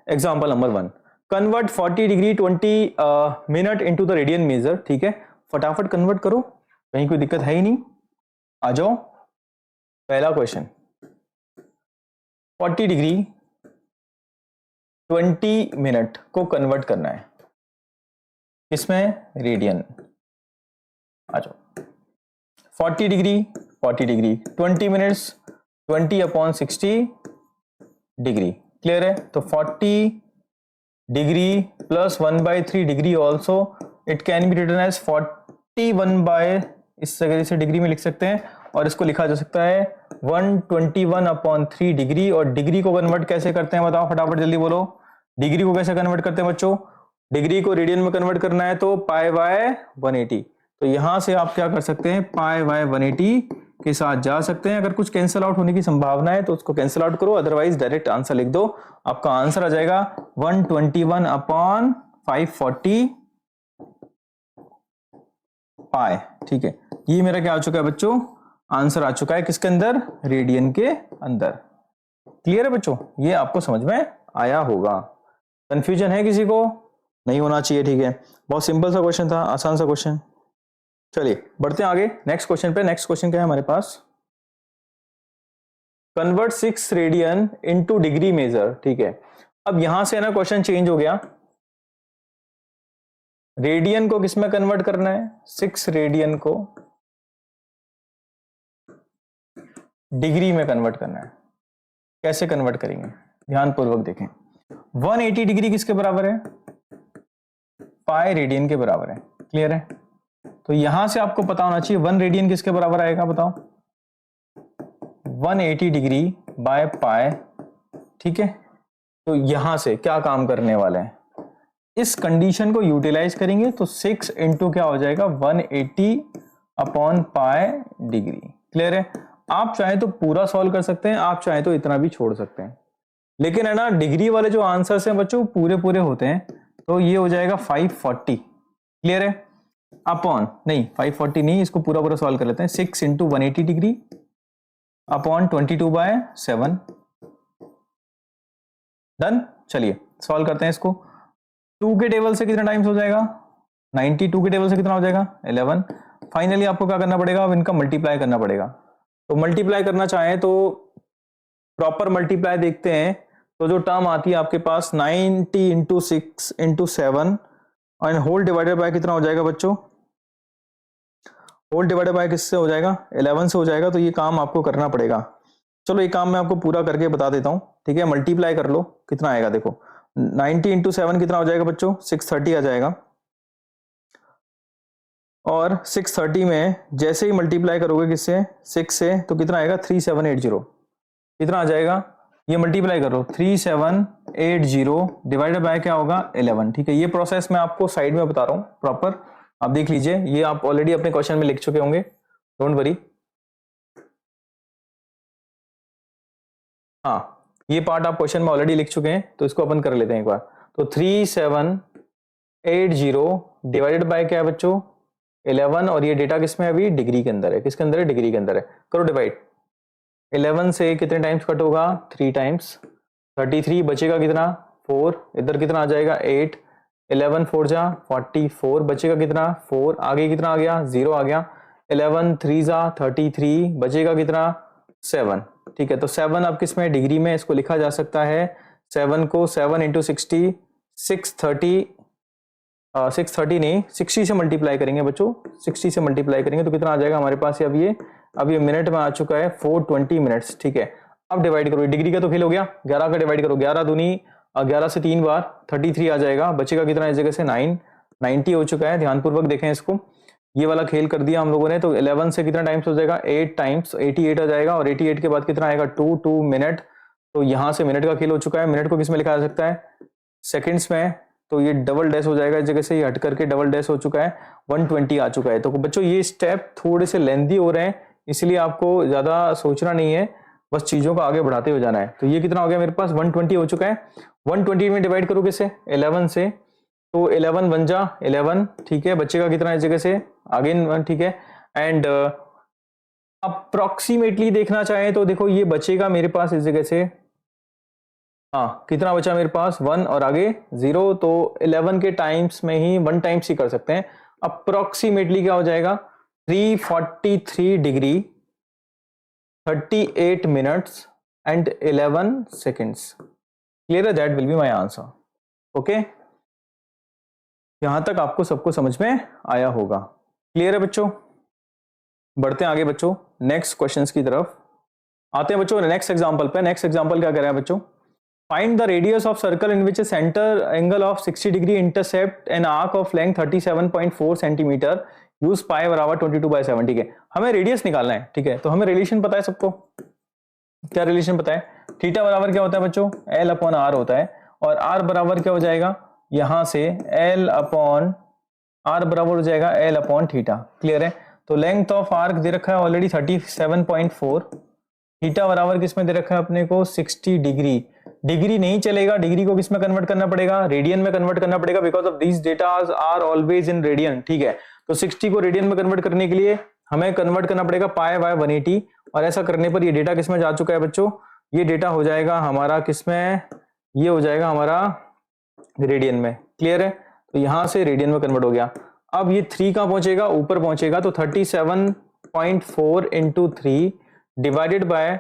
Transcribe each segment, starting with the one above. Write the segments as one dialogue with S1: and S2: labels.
S1: Example number 1, convert 40 degree 20 minute into the radian major. ठीक है, फटाफट कन्वर्ट करो, कहीं कोई दिक्कत है ही नहीं। आ जाओ, पहला क्वेश्चन, 40 डिग्री 20 मिनट को कन्वर्ट करना है, इसमें रेडियन। आ जाओ, 40 डिग्री 20 मिनट्स 20/60 डिग्री, क्लियर है। तो 40 degree plus 1/3 degree also it can be written as 41 इस जगह से डिग्री में लिख सकते हैं, और इसको लिखा जा सकता है 121/3 डिग्री। और डिग्री को कन्वर्ट कैसे करते हैं बताओ, फटाफट जल्दी बोलो, डिग्री को कैसे कन्वर्ट करते हैं बच्चों? डिग्री को रेडियन में कन्वर्ट करना है तो π/180। तो यहां से आप क्या कर सकते हैं, π/180 के साथ जा सकते हैं। अगर कुछ कैंसिल आउट होने की संभावना है तो उसको कैंसिल आउट करो, अदरवाइज डायरेक्ट आंसर लिख दो। आपका आंसर आ जाएगा 121/540 पाई। ठीक है, ये मेरा क्या आ चुका है बच्चों, आंसर आ चुका है किसके अंदर, रेडियन के अंदर। क्लियर है बच्चों, ये आपको समझ में आया होगा। कंफ्यूजन है किसी को? नहीं होना चाहिए। ठीक है, बहुत सिंपल सा क्वेश्चन था, आसान सा क्वेश्चन। चलिए बढ़ते हैं आगे नेक्स्ट क्वेश्चन पे। नेक्स्ट क्वेश्चन क्या है हमारे पास, convert 6 radian into degree measure. ठीक है, अब यहां से ना क्वेश्चन चेंज हो गया, रेडियन को किस में कन्वर्ट करना है, 6 रेडियन को डिग्री में कन्वर्ट करना है। कैसे कन्वर्ट करेंगे, ध्यानपूर्वक देखें। 180 डिग्री किसके बराबर है, पाई रेडियन के बराबर है। क्लियर है, तो यहां से आपको पता होना चाहिए 1 रेडियन किसके बराबर आएगा बताओ, 180 डिग्री बाय पाई। ठीक है, तो यहां से क्या काम करने वाले हैं, इस कंडीशन को यूटिलाइज करेंगे तो 6 इंटू क्या हो जाएगा 180/पाई डिग्री। क्लियर है, आप चाहे तो पूरा सॉल्व कर सकते हैं, आप चाहे तो इतना भी छोड़ सकते हैं, लेकिन है ना डिग्री वाले जो आंसर्स हैं बच्चों पूरे पूरे होते हैं, तो ये हो जाएगा 540। क्लियर है, अपॉन नहीं 540 नहीं, इसको पूरा पूरा सॉल्व कर लेते हैं। 6 इंटू 180 डिग्री अपॉन 22/7। डन, चलिए सॉल्व करते हैं इसको। 2 के टेबल से कितना टाइम्स हो जाएगा, 92 के टेबल से कितना हो जाएगा 11। फाइनली आपको क्या करना पड़ेगा, अब इनका मल्टीप्लाई करना पड़ेगा। तो मल्टीप्लाई करना चाहें तो प्रॉपर मल्टीप्लाई देखते हैं, तो जो टर्म आती है आपके पास 90 इंटू 6 इंटू 7 और होल डिवाइडेड बाय कितना हो जाएगा बच्चों, होल डिवाइडेड बाय किससे हो जाएगा 11 से हो जाएगा। तो ये काम आपको करना पड़ेगा। चलो ये काम मैं आपको पूरा करके बता देता हूं। ठीक है, मल्टीप्लाई कर लो, कितना आएगा देखो, 90 इंटू 7 कितना हो जाएगा बच्चों, 630 आ जाएगा। और 630 में जैसे ही मल्टीप्लाई करोगे किससे, 6 से, तो कितना आएगा 3780। कितना आ जाएगा, ये मल्टीप्लाई करो 3780 डिवाइडेड बाय क्या होगा 11। ठीक है, ये प्रोसेस मैं आपको साइड में बता रहा हूं प्रॉपर, आप देख लीजिए, ये आप ऑलरेडी अपने क्वेश्चन में लिख चुके होंगे, डोंट वरी। हाँ, ये पार्ट आप क्वेश्चन में ऑलरेडी लिख चुके हैं, तो इसको अपन कर लेते हैं एक बार। तो 3780 डिवाइडेड बाय क्या है बच्चों 11, और ये डेटा किसमें अभी डिग्री के अंदर है, किसके अंदर है डिग्री के अंदर है। करो डिवाइड, 11 से कितने टाइम्स कट होगा 3 टाइम्स, 33 बचेगा कितना 4, इधर कितना आ जाएगा 8, 11 4 जा 44 बचेगा कितना 4, आगे कितना आ गया 0 आ गया, 11 3 जा 33 बचेगा कितना 7। ठीक है, तो 7 अब किसमें डिग्री में, इसको लिखा जा सकता है 7 को 7 इंटू 60 630 नहीं 60 से मल्टीप्लाई करेंगे बच्चों, 60 से मल्टीप्लाई करेंगे तो कितना आ जाएगा हमारे पास, अब ये मिनट में आ चुका है 420 मिनट्स। ठीक है, अब डिवाइड करो, डिग्री का तो खेल हो गया, 11 का डिवाइड करो, 11 दूनी 11 से 3 बार 33 आ जाएगा, बचेगा कितना इस जगह से 9, 90 हो चुका है। ध्यानपूर्वक देखें इसको, ये वाला खेल कर दिया हम लोगों ने। तो 11 से कितना टाइम्स हो जाएगा 8 टाइम्स, 88 आ जाएगा, और 88 के बाद कितना आएगा 2 मिनट। तो यहां से मिनट का खेल हो चुका है। मिनट को किस में लिखा जा सकता है सेकंड्स में, तो ये डबल डैश हो जाएगा इस जगह से, ये हट करके डबल डैश हो चुका है, 120 आ चुका है। तो बच्चों ये स्टेप थोड़े से लेंथी हो रहे हैं, इसलिए आपको ज्यादा सोचना नहीं है, बस चीजों को आगे बढ़ाते हुए जाना है। तो ये कितना हो गया मेरे पास 120 हो चुका है। 120 में डिवाइड करो किससे 11 से, तो 11 बन जा 11। ठीक है, बचेगा कितना इस जगह से अगेन। ठीक है, एंड अप्रोक्सीमेटली देखना चाहें तो देखो ये बचेगा मेरे पास इस जगह से हाँ कितना बचा मेरे पास 1 और आगे 0, तो 11 के टाइम्स में ही 1 टाइम्स ही कर सकते हैं। अप्रोक्सीमेटली क्या हो जाएगा 343 degree 38 minutes and 11 seconds. Clear, that will be my answer. Okay, यहां तक आपको सबको समझ में आया होगा। क्लियर है बच्चों? बढ़ते हैं आगे बच्चों नेक्स्ट क्वेश्चंस की तरफ आते हैं बच्चों। नेक्स्ट एग्जांपल पे, नेक्स्ट एग्जांपल क्या कर रहे हैं बच्चों, find the radius of circle in which centre angle of 60 degree intercept an arc of length 37.4 centimetre use pi बराबर 22/7। ठीक है, हमें रेडियस निकालना है। ठीक है, तो हमें रिलेशन पता है सबको, क्या रिलेशन पता है, थीटा बराबर क्या होता है बच्चों L अपॉन R होता है, और R बराबर क्या हो जाएगा यहां से L अपॉन R बराबर हो जाएगा L अपॉन थीटा। क्लियर है, तो लेंथ ऑफ आर्क दे रखा है ऑलरेडी 37.4, थीटा बराबर किसमें दे रखा है अपने को 60 डिग्री। डिग्री नहीं चलेगा, डिग्री को किसमें कन्वर्ट करना पड़ेगा, रेडियन में कन्वर्ट करना पड़ेगा, because of these datas are always in radian. ठीक है, तो 60 को रेडियन में कन्वर्ट करने के लिए हमें कन्वर्ट करना पड़ेगा पाई बाय 180, और ऐसा करने पर ये डेटा किसमें जा चुका है बच्चों, ये डेटा हो जाएगा हमारा किसमें, ये हो जाएगा हमारा रेडियन में। क्लियर है, तो यहां से रेडियन में कन्वर्ट हो गया। अब ये 3 कहां पहुंचेगा, ऊपर पहुंचेगा, तो 37.4 इंटू 3 डिवाइडेड बाय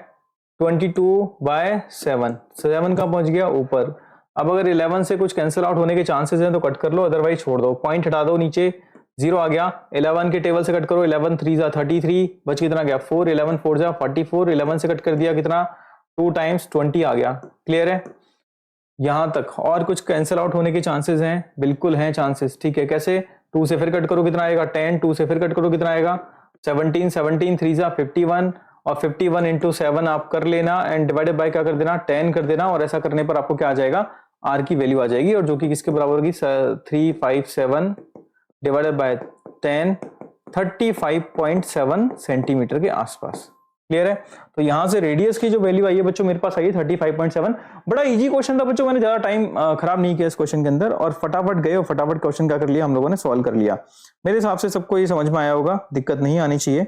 S1: 22/7, 7 का पहुंच गया ऊपर। अब अगर 11 से कुछ कैंसिल आउट होने के चांसेस हैं तो कट कर लो, अदरवाइज छोड़ दो, पॉइंट हटा दो, नीचे 0 आ गया। 11 के टेबल से कट करो, 11 3 जा 33, बच कितना गया 4, 11 4 जा 44, 11 से कट कर दिया कितना 2 टाइम्स 20 आ गया। क्लियर है, यहां तक और कुछ कैंसिल आउट होने के चांसेस हैं, बिल्कुल हैं चांसेस। ठीक है, कैसे, 2 से फिर कट करो कितना आएगा 10, 2 से फिर कट करो कितना आएगा 17, 17 3 जा 51, और 51 इंटू 7 आप कर लेना, एंड डिवाइडेड बाय क्या कर देना 10 कर देना, और ऐसा करने पर आपको क्या आ जाएगा आर की वैल्यू आ जाएगी, और जो कि किसके बराबर होगी 357 डिवाइडेड बाय 10, 35.7 सेंटीमीटर के आसपास। क्लियर है, तो यहां से रेडियस की जो वैल्यू आई है बच्चों मेरे पास आई है 35.7। बड़ा इजी क्वेश्चन था बच्चों, मैंने ज्यादा टाइम खराब नहीं किया इस क्वेश्चन के अंदर, और फटाफट गए और फटाफट क्वेश्चन क्या कर लिया हम लोगों ने, सॉल्व कर लिया। मेरे हिसाब से सबको ये समझ में आया होगा, दिक्कत नहीं आनी चाहिए।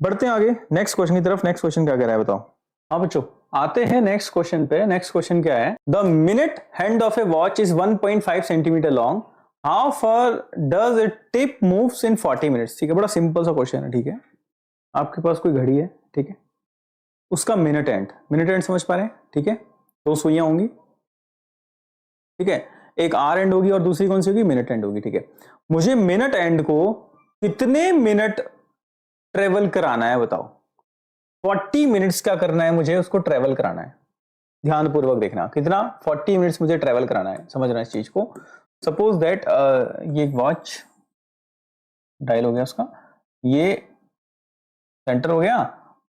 S1: बढ़ते हैं आगे नेक्स्ट क्वेश्चन की तरफ। नेक्स्ट क्वेश्चन क्या कह रहा है बताओ। हाँ बच्चों, आते हैं नेक्स्ट क्वेश्चन पे। नेक्स्ट क्वेश्चन क्या है, the minute hand of a watch is 1.5 centimetre long, how far does it tip moves in 40 minutes. ठीक है, बड़ा सिंपल सा क्वेश्चन है। ठीक है, आपके पास कोई घड़ी है, ठीक है, उसका मिनट एंड समझ पा रहे हैं। ठीक है, 2 सुइयां होंगी, ठीक है, एक आर एंड होगी और दूसरी कौन सी होगी, मिनट एंड होगी। ठीक है, मुझे मिनट एंड को कितने मिनट ट्रेवल कराना है बताओ, 40 मिनट्स क्या करना है मुझे, उसको ट्रेवल कराना है। ध्यानपूर्वक देखना, कितना 40 मिनट्स मुझे ट्रेवल कराना है, समझना इस चीज को। सपोज दैट ये एक वॉच डायल हो गया उसका, ये सेंटर हो गया,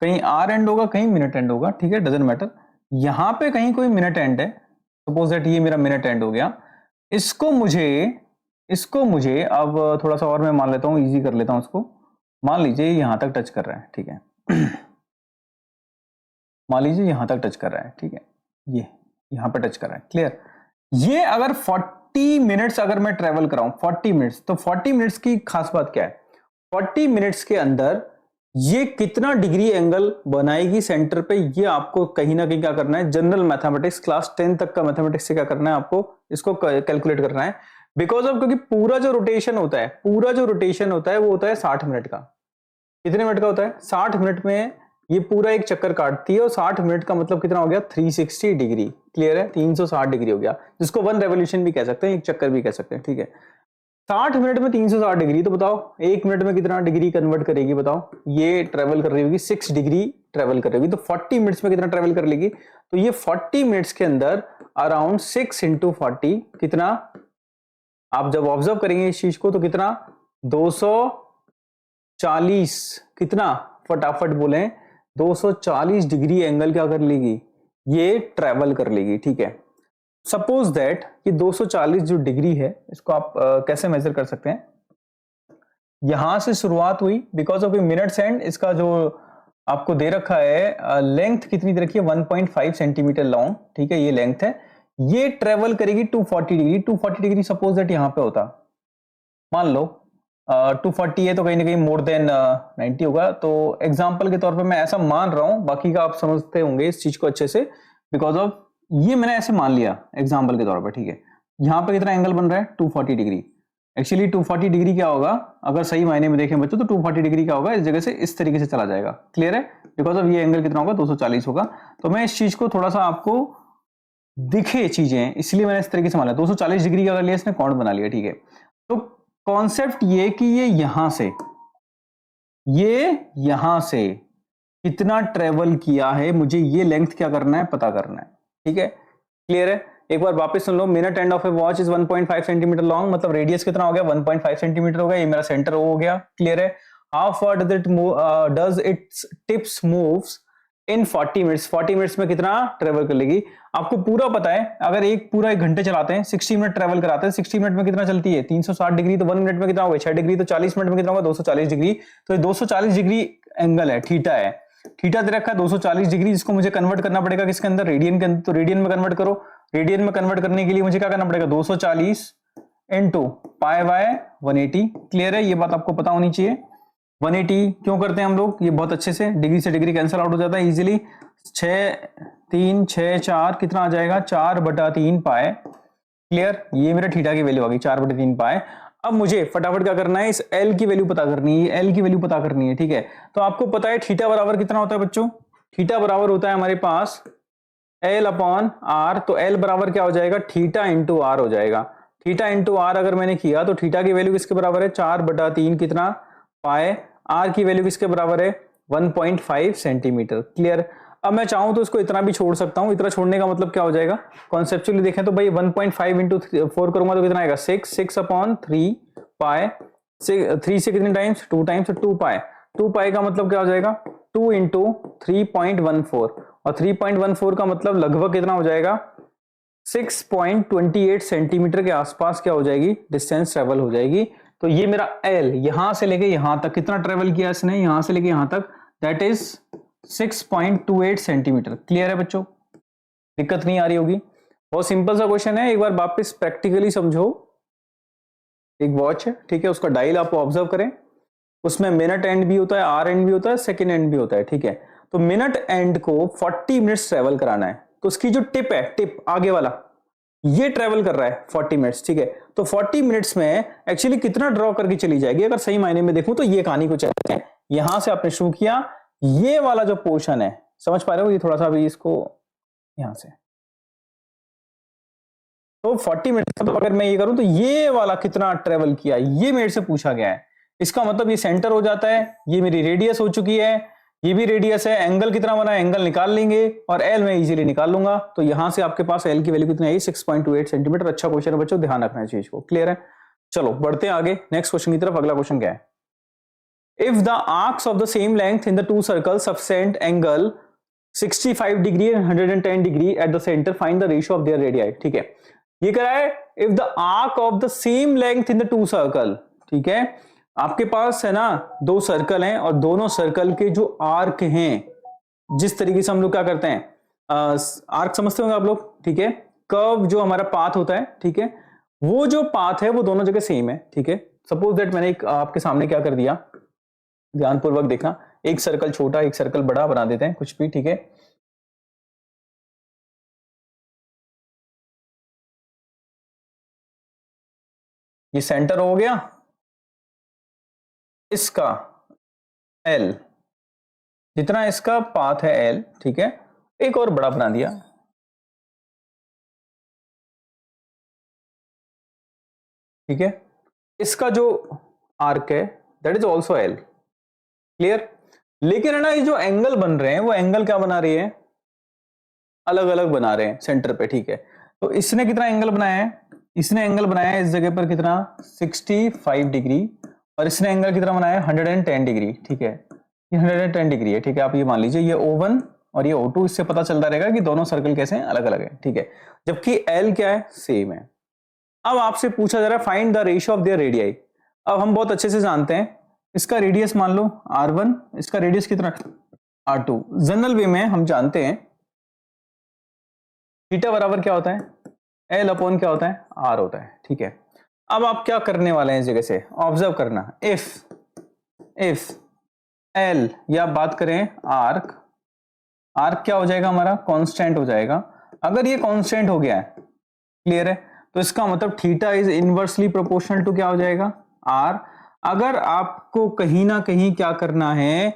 S1: कहीं आर एंड होगा कहीं मिनट एंड होगा। ठीक है, डजंट मैटर, यहां पे कहीं कोई मिनट एंड है, सपोज दैट ये मेरा मिनट एंड हो गया। इसको मुझे अब थोड़ा सा और मैं मान लेता हूं, इजी कर लेता हूं उसको। मान लीजिए यहां तक टच कर रहा है, ठीक है, मान लीजिए यहां तक टच कर रहा है, ठीक है, ये यहां पे टच कर रहा है। क्लियर, ये अगर 40 मिनट्स अगर मैं ट्रेवल कराऊं 40 मिनट्स, तो 40 मिनट्स की खास बात क्या है, 40 मिनट्स के अंदर ये कितना डिग्री एंगल बनाएगी सेंटर पे, ये आपको कहीं ना कहीं क्या करना है, जनरल मैथमेटिक्स क्लास 10 तक का मैथमेटिक्स से क्या करना है, आपको इसको कैलकुलेट करना है। बिकॉज ऑफ, क्योंकि पूरा जो रोटेशन होता है वो होता है 60 मिनट का। कितने मिनट का होता है, 60 मिनट में ये पूरा एक चक्कर काटती है, और 60 मिनट का मतलब कितना हो गया 360 डिग्री। क्लियर है, 360 डिग्री हो गया, जिसको 1 रेवोल्यूशन भी कह सकते हैं, एक चक्कर भी कह सकते हैं। ठीक है, 60 मिनट में 360 डिग्री, तो बताओ 1 मिनट में कितना डिग्री कन्वर्ट करेगी, बताओ, ये ट्रेवल कर रही होगी 6 डिग्री ट्रेवल कर रही होगी, तो 40 मिनट्स में कितना ट्रेवल कर लेगी, तो ये 40 मिनट्स के अंदर अराउंड 6 इंटू 40 कितना, आप जब ऑब्जर्व करेंगे इस चीज को तो कितना 240, कितना फटाफट बोले 240 डिग्री एंगल क्या कर लेगी, ये ट्रेवल कर लेगी। ठीक है, सपोज दैट कि 240 जो डिग्री है, इसको आप कैसे मेजर कर सकते हैं, यहां से शुरुआत हुई, because of A minutes and, इसका जो आपको दे रखा है लेंथ कितनी दे रखी है 1.5 सेंटीमीटर लॉन्ग। ठीक है, ये लेंथ है, ये ट्रेवल करेगी 240 डिग्री। 240 डिग्री सपोज दैट यहां पे होता, मान लो 240 है तो कहीं ना कहीं मोर देन 90 होगा, तो एग्जांपल के तौर पे मैं ऐसा मान रहा हूं, बाकी का आप समझते होंगे इस चीज को अच्छे से, बिकॉज ऑफ
S2: ये मैंने ऐसे मान लिया एग्जाम्पल के तौर पर, ठीक है। यहाँ पे कितना एंगल बन रहा है 240 डिग्री। एक्चुअली 240 डिग्री क्या होगा, अगर सही मायने में देखें बच्चों तो 240 डिग्री क्या होगा, इस जगह से इस तरीके से चला जाएगा। क्लियर है? बिकॉज ऑफ ये एंगल कितना होगा 240 होगा। तो मैं इस चीज को थोड़ा सा आपको दिखे चीजें, इसलिए मैंने इस तरीके से माना 240 डिग्री का कर लिया, इसने कॉर्ड बना लिया, ठीक है। तो कॉन्सेप्ट ये कि ये यहां से कितना ट्रेवल किया है, मुझे ये लेंथ क्या करना है, पता करना है, ठीक है। क्लियर है? एक बार वापस सुन लो। Minute hand of a watch is 1.5 centimetre long, मतलब रेडियस कितना हो गया 1.5 सेंटीमीटर हो गया, ये मेरा सेंटर हो गया। क्लियर है? How far does it's tips moves in 40 minutes, 40 minutes में कितना ट्रेवल कर लेगी। आपको पूरा पता है, अगर पूरा 1 घंटे चलाते हैं 60 मिनट ट्रेवल कराते हैं, 60 मिनट में कितना चलती है 360 डिग्री, तो 1 मिनट में कितना होगा 6 डिग्री, तो 40 मिनट में कितना होगा 240 डिग्री। तो ये 240 डिग्री एंगल है, थीटा है, थीटा दे रखा है 240 डिग्री, जिसको मुझे कन्वर्ट करना पड़ेगा किसके अंदर, रेडियन के अंदर। तो रेडियन में कन्वर्ट करो, रेडियन में कन्वर्ट करने के लिए मुझे क्या करना पड़ेगा 240 इंटू पाई बाय 180। क्लियर है? ये बात आपको पता होनी चाहिए। 180 क्यों करते हैं हम लोग, ये बहुत अच्छे से डिग्री से डिग्री कैंसिल आउट हो जाता है इजीली। 6 3 6 4 कितना आ जाएगा 4/3 पाए। क्लियर? ये मेरा थीटा की वैल्यू आ गई 4/3 पाए। अब मुझे फटाफट क्या करना है, इस एल की वैल्यू पता करनी है, एल की वैल्यू पता करनी है, ठीक है। तो आपको पता है थीटा बराबर कितना होता है बच्चों, थीटा बराबर होता है हमारे पास एल अपॉन आर। तो एल बराबर क्या हो जाएगा, थीटा इंटू आर हो जाएगा। थीटा इंटू आर अगर मैंने किया तो थीटा की वैल्यू किसके बराबर है 4/3 कितना पाए, आर की वैल्यू किसके बराबर है 1.5 सेंटीमीटर। क्लियर? अब मैं चाहूं तो इसको इतना भी छोड़ सकता हूं, इतना छोड़ने का मतलब क्या हो जाएगा, कॉन्सेप्चुअली देखें तो भाई 1.5 इंटू 4 करूंगा तो कितना आएगा 6/3 पाए। 3 से कितने टाइम्स 2 टाइम्स, 2 पाए। 2 पाए का मतलब क्या हो जाएगा 2 इंटू 3.14, और 3.14 का मतलब लगभग कितना हो जाएगा 6.28 सेंटीमीटर के आसपास क्या हो जाएगी डिस्टेंस ट्रेवल हो जाएगी। तो ये मेरा एल यहां से लेके यहां तक कितना ट्रेवल किया इसने, यहां से लेके यहां तक, दैट इज 6.28 सेंटीमीटर। क्लियर है बच्चों? दिक्कत नहीं आ रही होगी? बहुत सिंपल सा क्वेश्चन है, एक बार वापस प्रैक्टिकली समझो। एक वॉच है, ठीक है, उसका डायल आप ऑब्जर्व करें, उसमें मिनट एंड भी होता है, आर एंड भी होता है, सेकेंड एंड भी होता है, ठीक है। तो मिनट एंड को 40 मिनट्स ट्रेवल कराना है, तो उसकी जो टिप है, टिप आगे वाला ये ट्रेवल कर रहा है 40 मिनट्स, ठीक है। तो 40 मिनट्स में एक्चुअली कितना ड्रॉ करके चली जाएगी, अगर सही मायने में देखूं तो ये कहानी को चलते हैं। यहां से आपने शुरू किया, ये वाला जो पोर्शन है, समझ पा रहे हो, ये थोड़ा सा अभी इसको यहां से, तो 40 मिनट्स मतलब अगर मैं ये करूं तो ये वाला कितना ट्रेवल किया, ये मेरे से पूछा गया है। इसका मतलब ये सेंटर हो जाता है, ये मेरी रेडियस हो चुकी है, ये भी रेडियस है, एंगल कितना बना है, एंगल निकाल लेंगे, और एल मैं इजीली निकाल लूंगा। तो यहां से आपके पास एल की वैल्यू कितनी आई 6.28 सेंटीमीटर। अच्छा क्वेश्चन है बच्चों, ध्यान रखना है चीज को। क्लियर है? चलो बढ़ते हैं आगे नेक्स्ट क्वेश्चन की तरफ। अगला क्वेश्चन क्या है, if the arcs of the same length in the two circles subtend angle 65 degree and 110 degree at the centre, find the ratio of their radii. ठीक है, ये कह रहा है if the arc of the same length in the two circle, ठीक है, आपके पास है ना दो सर्कल हैं और दोनों सर्कल के जो आर्क हैं, जिस तरीके से हम लोग क्या करते हैं, आर्क समझते होंगे आप लोग, ठीक है, कर्व जो हमारा पाथ होता है, ठीक है, वो जो पाथ है वो दोनों जगह सेम है, ठीक है। सपोज दैट मैंने एक आपके सामने क्या कर दिया, ध्यानपूर्वक देखना, एक सर्कल छोटा एक सर्कल बड़ा बना देते हैं, कुछ भी, ठीक है। ये सेंटर हो गया इसका एल, जितना इसका पाथ है एल, ठीक है, एक और बड़ा बना दिया, ठीक है, इसका जो आर्क है that is also L. Clear? लेकिन है ना ये जो एंगल बन रहे हैं वो एंगल क्या बना रही है, अलग अलग बना रहे हैं सेंटर पे, ठीक है। तो इसने कितना एंगल बनाया है, इसने एंगल बनाया है इस जगह पर कितना 65 डिग्री, और इसने एंगल कितना बनाया है 110 डिग्री, ठीक है, ये 110 डिग्री है, ठीक है। आप ये मान लीजिए ये O1 और ये O2, इससे पता चलता रहेगा कि दोनों सर्कल कैसे हैं, अलग अलग है, ठीक है, जबकि L क्या है, सेम है। अब आपसे पूछा जा रहा है find the ratio of their radii. अब हम बहुत अच्छे से जानते हैं, इसका रेडियस मान लो R1, इसका रेडियस कितना R2। जनरल वे में हम जानते हैं थीटा बराबर क्या होता है L अपॉन क्या होता है R होता है, ठीक है। अब आप क्या करने वाले हैं इस जगह से ऑब्जर्व करना, इफ L या बात करें आर्क, आर्क क्या हो जाएगा हमारा कांस्टेंट हो जाएगा। अगर ये कांस्टेंट हो गया है, क्लियर है, तो इसका मतलब theta is inversely proportional to क्या हो जाएगा, आर। अगर आपको कहीं ना कहीं क्या करना है,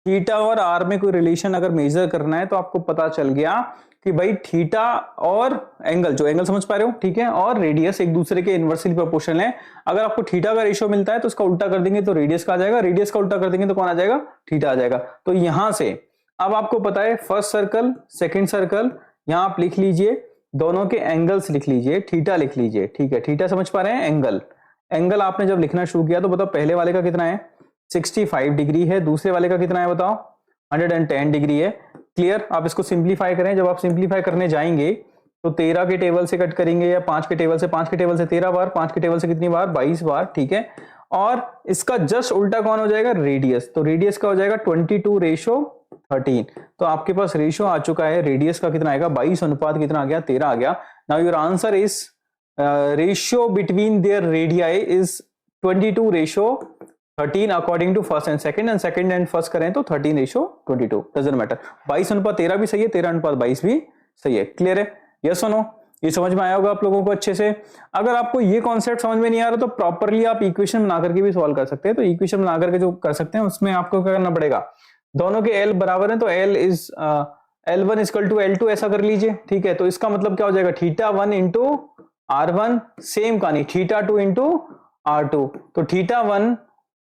S2: थीटा और आर में कोई रिलेशन अगर मेजर करना है, तो आपको पता चल गया कि भाई थीटा और एंगल, जो एंगल समझ पा रहे हो, ठीक है, और रेडियस एक दूसरे के इनवर्सली प्रोपोर्शनल है। अगर आपको थीटा का रेशियो मिलता है तो उसका उल्टा कर देंगे तो रेडियस का आ जाएगा, रेडियस का उल्टा कर देंगे तो कौन आ जाएगा, थीटा आ जाएगा। तो यहां से अब आपको पता है फर्स्ट सर्कल सेकंड सर्कल, यहां आप लिख लीजिए दोनों के एंगल्स लिख लीजिए, थीटा लिख लीजिए, ठीक है, थीटा समझ पा रहे हैं, एंगल, एंगल आपने जब लिखना शुरू किया तो बताओ पहले वाले का कितना है 65 डिग्री है, दूसरे वाले का कितना है बताओ 110 डिग्री है। क्लियर, आप इसको सिंप्लीफाई करें, जब आप सिंप्लीफाई करने जाएंगे तो 13 के टेबल से कट करेंगे या 5 के टेबल से, 5 के टेबल से 13 बार, 5 के टेबल से कितनी बार 22 बार, ठीक है। और इसका जस्ट उल्टा कौन हो जाएगा, रेडियस, तो रेडियस का हो जाएगा 22:13। तो आपके पास रेशियो आ चुका है, रेडियस का कितना आएगा 22 अनुपात कितना आ गया 13 आ गया। Now your answer is ratio between their radii is 22:13 according to first and second and first करें तो 13:22, डजंट मैटर। 22 अनुपात 13 भी सही है, 13 अनुपात 22 भी सही है। क्लियर है, यस और नो, ये समझ में आया होगा आप लोगों को अच्छे से। अगर आपको ये कॉन्सेप्ट समझ में नहीं आ रहा तो प्रॉपरली आप इक्वेशन बना करके भी सॉल्व कर सकते हैं। तो इक्वेशन बना करके जो कर सकते हैं उसमें आपको क्या करना पड़ेगा, दोनों के एल बराबर है तो L is L1 equal to L2 ऐसा कर लीजिए, ठीक है। तो इसका मतलब क्या हो जाएगा, θ1 इंटू R1, सेम कहानी θ2 इंटू R2। तो θ1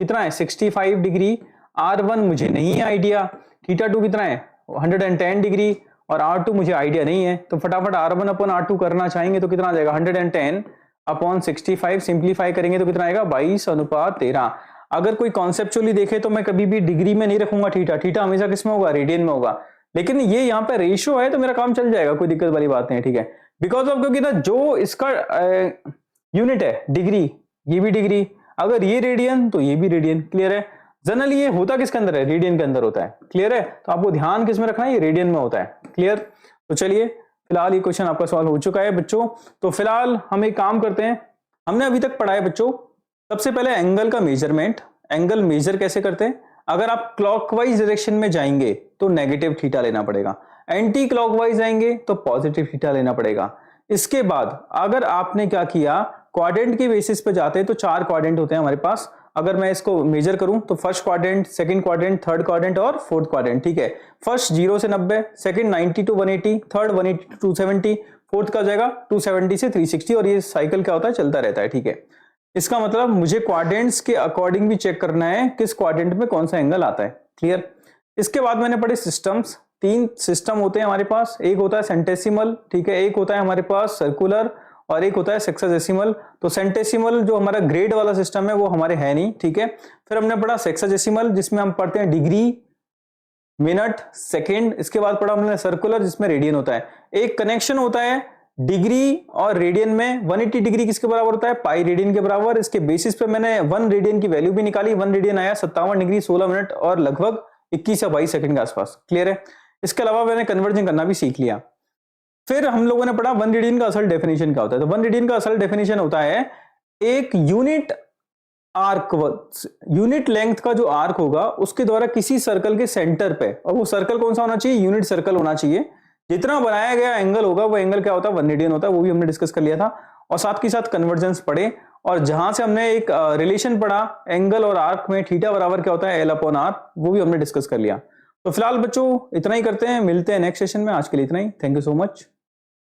S2: कितना है 65 डिग्री, R1 मुझे नहीं है आइडिया, θ2 कितना है 110 डिग्री और R2 मुझे आइडिया नहीं है। तो फटाफट R1 अपॉन R2 करना चाहेंगे तो कितना आ जाएगा 110 अपॉन 65, सिंप्लीफाई करेंगे तो कितना आएगा 22:13। अगर कोई कॉन्सेप्चुअली देखे तो मैं कभी भी डिग्री में नहीं रखूंगा थीटा हमेशा किसमें होगा, रेडियन में होगा। लेकिन ये यहाँ पे रेशियो है तो मेरा काम चल जाएगा, कोई दिक्कत वाली बात नहीं है, ठीक है। बिकॉज ऑफ क्योंकि ना जो इसका यूनिट है डिग्री, ये भी डिग्री, अगर ये रेडियन तो ये भी रेडियन। क्लियर है, जनरली ये होता किसके अंदर है, रेडियन के अंदर होता है। क्लियर है, तो आपको ध्यान किस में रखना है, ये रेडियन में होता है। क्लियर, तो चलिए फिलहाल ये क्वेश्चन आपका सॉल्व हो चुका है बच्चों। तो फिलहाल हम एक काम करते हैं, हमने अभी तक पढ़ा है बच्चों सबसे पहले एंगल का मेजरमेंट, एंगल मेजर कैसे करते हैं। अगर आप क्लॉकवाइज डायरेक्शन में जाएंगे तो नेगेटिव थीटा लेना पड़ेगा, एंटी क्लॉकवाइज जाएंगे तो पॉजिटिव थीटा लेना पड़ेगा। इसके बाद अगर आपने क्या किया, क्वाड्रेंट के बेसिस पे जाते हैं तो 4 क्वाड्रेंट होते हैं हमारे पास। अगर मैं इसको मेजर करूं तो first quadrant, second quadrant, third quadrant और फोर्थ क्वाड्रेंट, ठीक है। फर्स्ट 0 से 90, second 90 to 180, third 180 to 270, fourth का हो जाएगा 270 से 360 और ये साइकिल क्या होता है, चलता रहता है, ठीक है। इसका मतलब मुझे क्वाड्रेंट्स के अकॉर्डिंग भी चेक करना है किस क्वाड्रेंट में कौन सा एंगल आता है। क्लियर, इसके बाद मैंने पढ़े सिस्टम्स, 3 सिस्टम होते हैं हमारे पास, एक होता है सेंटेसिमल, ठीक है, एक होता है हमारे पास सर्कुलर और एक होता है सेक्साडेसिमल। तो सेंटेसिमल जो हमारा ग्रेड वाला सिस्टम है वो हमारे है नहीं, ठीक है। फिर हमने पढ़ा सेक्साडेसिमल जिसमें हम पढ़ते हैं डिग्री, मिनट, सेकेंड। इसके बाद पढ़ा हमने सर्कुलर जिसमें रेडियन होता है। एक कनेक्शन होता है डिग्री और रेडियन में, 180 डिग्री किसके बराबर होता है, पाई रेडियन के बराबर। इसके बेसिस पे मैंने 1 रेडियन की वैल्यू भी निकाली, 1 रेडियन आया 57 डिग्री 16 मिनट और लगभग 21 या 22 सेकंड के आसपास। क्लियर है, इसके अलावा मैंने कन्वर्जन करना भी सीख लिया। फिर हम लोगों ने पढ़ा 1 रेडियन का असल डेफिनेशन क्या होता है। तो 1 रेडियन का असल डेफिनेशन होता है एक यूनिट आर्क, यूनिट लेंथ का जो आर्क होगा उसके द्वारा किसी सर्कल के सेंटर पे, और वो सर्कल कौन सा होना चाहिए, यूनिट सर्कल होना चाहिए। जितना बनाया गया एंगल होगा वो एंगल क्या होता है, 1 रेडियन होता है, वो भी हमने डिस्कस कर लिया था। और साथ के साथ कन्वर्जेंस पढ़े और जहां से हमने एक रिलेशन पढ़ा एंगल और आर्क में, थीटा बराबर क्या होता है L/R, वो भी हमने डिस्कस कर लिया। तो फिलहाल बच्चों इतना ही करते हैं, मिलते हैं नेक्स्ट सेशन में। आज के लिए इतना ही, थैंक यू सो मच।